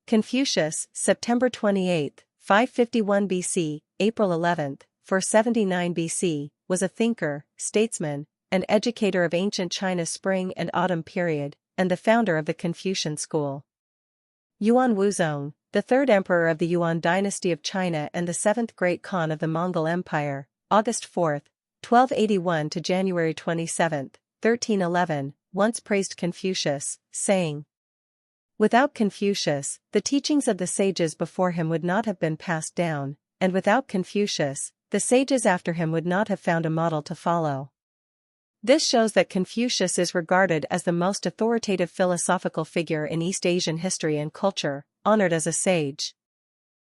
Confucius, September 28, 551 BC, April 11, 479 BC, was a thinker, statesman, and educator of ancient China's spring and autumn period, and the founder of the Confucian school. Yuan Wuzong, the third emperor of the Yuan dynasty of China and the seventh great Khan of the Mongol Empire, August 4, 1281 to January 27, 1311, once praised Confucius, saying, "Without Confucius, the teachings of the sages before him would not have been passed down, and without Confucius, the sages after him would not have found a model to follow." This shows that Confucius is regarded as the most authoritative philosophical figure in East Asian history and culture, honored as a sage.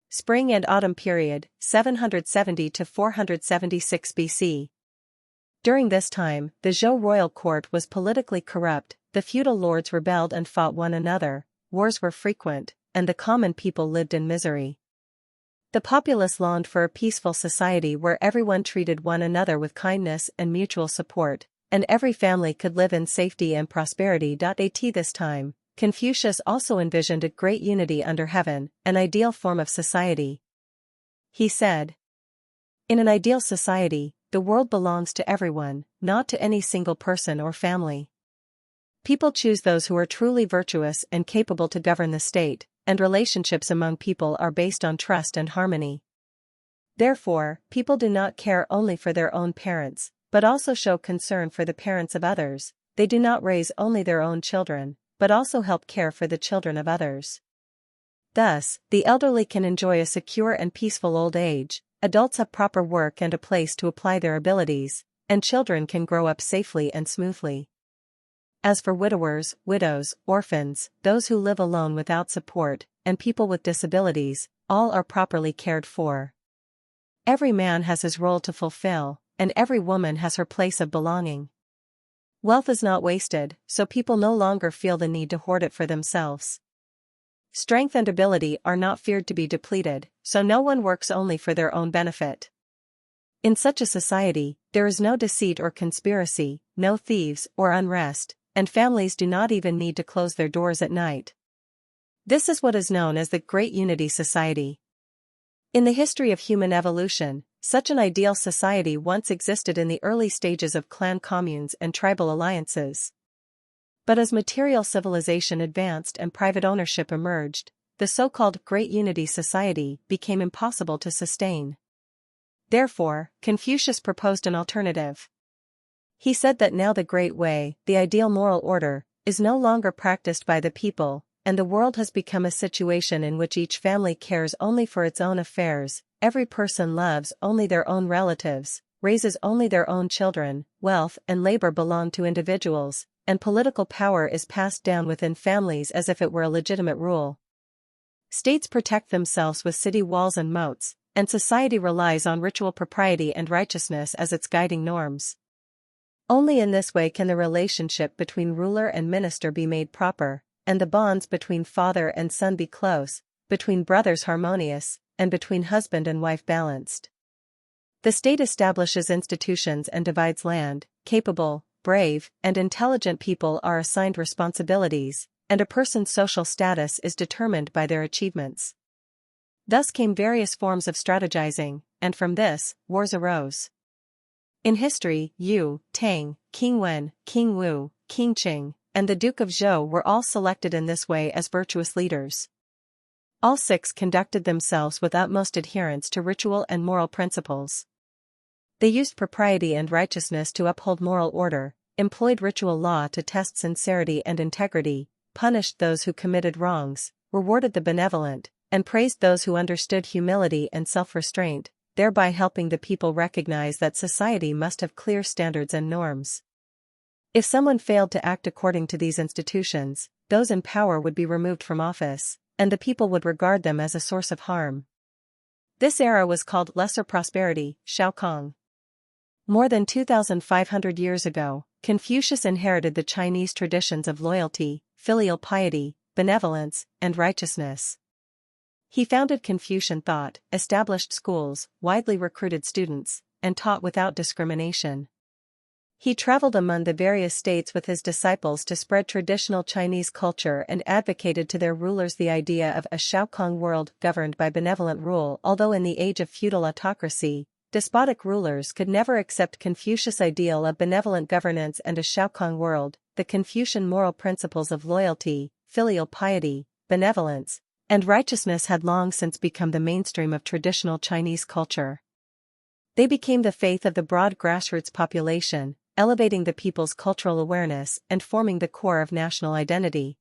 Spring and Autumn Period, 770 to 476 BC. During this time, the Zhou royal court was politically corrupt, the feudal lords rebelled and fought one another, wars were frequent, and the common people lived in misery. The populace longed for a peaceful society where everyone treated one another with kindness and mutual support, and every family could live in safety and prosperity. At this time, Confucius also envisioned a great unity under heaven, an ideal form of society. He said, "In an ideal society, the world belongs to everyone, not to any single person or family. People choose those who are truly virtuous and capable to govern the state, and relationships among people are based on trust and harmony. Therefore, people do not care only for their own parents, but also show concern for the parents of others. They do not raise only their own children, but also help care for the children of others. Thus, the elderly can enjoy a secure and peaceful old age, adults have proper work and a place to apply their abilities, and children can grow up safely and smoothly. As for widowers, widows, orphans, those who live alone without support, and people with disabilities, all are properly cared for. Every man has his role to fulfill, and every woman has her place of belonging. Wealth is not wasted, so people no longer feel the need to hoard it for themselves. Strength and ability are not feared to be depleted, so no one works only for their own benefit. In such a society, there is no deceit or conspiracy, no thieves or unrest, and families do not even need to close their doors at night. This is what is known as the Great Unity Society. In the history of human evolution, such an ideal society once existed in the early stages of clan communes and tribal alliances. But as material civilization advanced and private ownership emerged, the so-called Great Unity Society became impossible to sustain. Therefore, Confucius proposed an alternative. He said that now the Great Way, the ideal moral order, is no longer practiced by the people, and the world has become a situation in which each family cares only for its own affairs, every person loves only their own relatives, raises only their own children, wealth and labor belong to individuals, and political power is passed down within families as if it were a legitimate rule. States protect themselves with city walls and moats, and society relies on ritual propriety and righteousness as its guiding norms. Only in this way can the relationship between ruler and minister be made proper, and the bonds between father and son be close, between brothers harmonious, and between husband and wife balanced. The state establishes institutions and divides land. Capable, brave, and intelligent people are assigned responsibilities, and a person's social status is determined by their achievements. Thus came various forms of strategizing, and from this, wars arose. In history, Yu, Tang, King Wen, King Wu, King Qing, and the Duke of Zhou were all selected in this way as virtuous leaders. All six conducted themselves with utmost adherence to ritual and moral principles. They used propriety and righteousness to uphold moral order, employed ritual law to test sincerity and integrity, punished those who committed wrongs, rewarded the benevolent, and praised those who understood humility and self-restraint, thereby helping the people recognize that society must have clear standards and norms. If someone failed to act according to these institutions, those in power would be removed from office, and the people would regard them as a source of harm. This era was called Lesser Prosperity, Shaokong. More than 2,500 years ago, Confucius inherited the Chinese traditions of loyalty, filial piety, benevolence, and righteousness. He founded Confucian thought, established schools, widely recruited students, and taught without discrimination. He traveled among the various states with his disciples to spread traditional Chinese culture and advocated to their rulers the idea of a Shaokong world governed by benevolent rule. Although in the age of feudal autocracy, despotic rulers could never accept Confucius' ideal of benevolent governance and a Shaokong world, the Confucian moral principles of loyalty, filial piety, benevolence, and righteousness had long since become the mainstream of traditional Chinese culture. They became the faith of the broad grassroots population, elevating the people's cultural awareness and forming the core of national identity.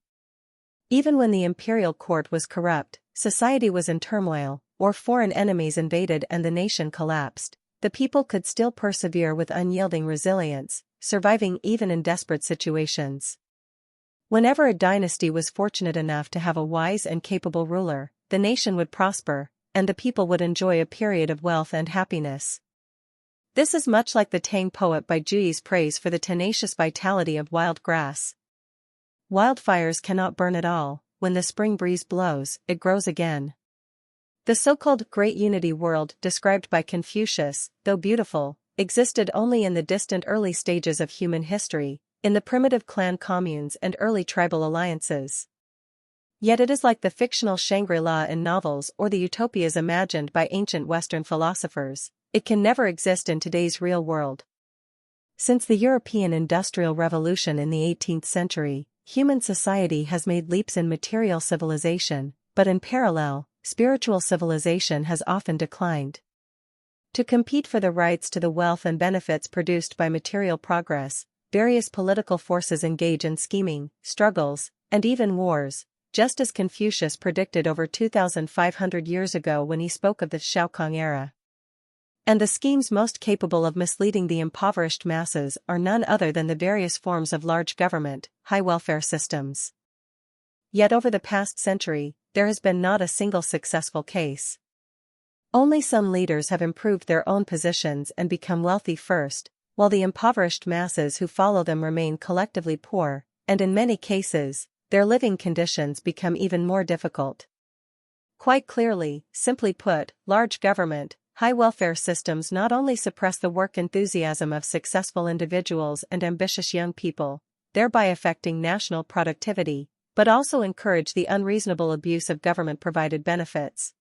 Even when the imperial court was corrupt, society was in turmoil, or foreign enemies invaded and the nation collapsed, the people could still persevere with unyielding resilience, surviving even in desperate situations. Whenever a dynasty was fortunate enough to have a wise and capable ruler, the nation would prosper, and the people would enjoy a period of wealth and happiness. This is much like the Tang poet Bai Juyi's praise for the tenacious vitality of wild grass. Wildfires cannot burn it all, when the spring breeze blows, it grows again. The so-called Great Unity world described by Confucius, though beautiful, existed only in the distant early stages of human history, in the primitive clan communes and early tribal alliances. Yet it is like the fictional Shangri-La in novels or the utopias imagined by ancient Western philosophers. It can never exist in today's real world. Since the European Industrial Revolution in the 18th century, human society has made leaps in material civilization, but in parallel, spiritual civilization has often declined. To compete for the rights to the wealth and benefits produced by material progress, various political forces engage in scheming, struggles, and even wars, just as Confucius predicted over 2,500 years ago when he spoke of the Shaokong era. And the schemes most capable of misleading the impoverished masses are none other than the various forms of large government, high welfare systems. Yet over the past century, there has been not a single successful case. Only some leaders have improved their own positions and become wealthy first, while the impoverished masses who follow them remain collectively poor, and in many cases, their living conditions become even more difficult. Quite clearly, simply put, large government, high welfare systems not only suppress the work enthusiasm of successful individuals and ambitious young people, thereby affecting national productivity, but also encourage the unreasonable abuse of government-provided benefits.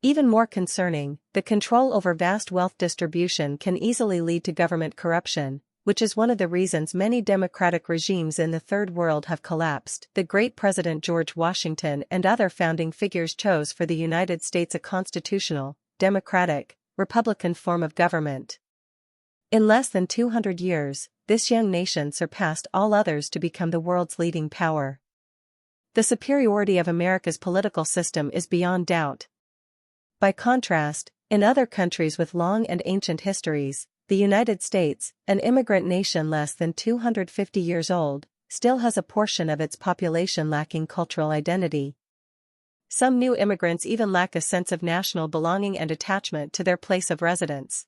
Even more concerning, the control over vast wealth distribution can easily lead to government corruption, which is one of the reasons many democratic regimes in the Third World have collapsed. The great President George Washington and other founding figures chose for the United States a constitutional, democratic, republican form of government. In less than 200 years, this young nation surpassed all others to become the world's leading power. The superiority of America's political system is beyond doubt. By contrast, in other countries with long and ancient histories, the United States, an immigrant nation less than 250 years old, still has a portion of its population lacking cultural identity. Some new immigrants even lack a sense of national belonging and attachment to their place of residence.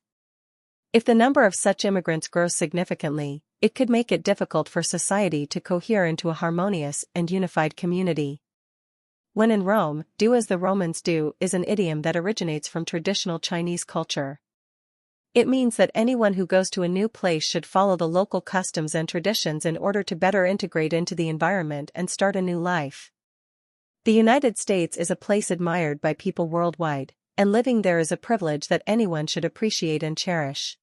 If the number of such immigrants grows significantly, it could make it difficult for society to cohere into a harmonious and unified community. When in Rome, do as the Romans do is an idiom that originates from traditional Chinese culture. It means that anyone who goes to a new place should follow the local customs and traditions in order to better integrate into the environment and start a new life. The United States is a place admired by people worldwide, and living there is a privilege that anyone should appreciate and cherish.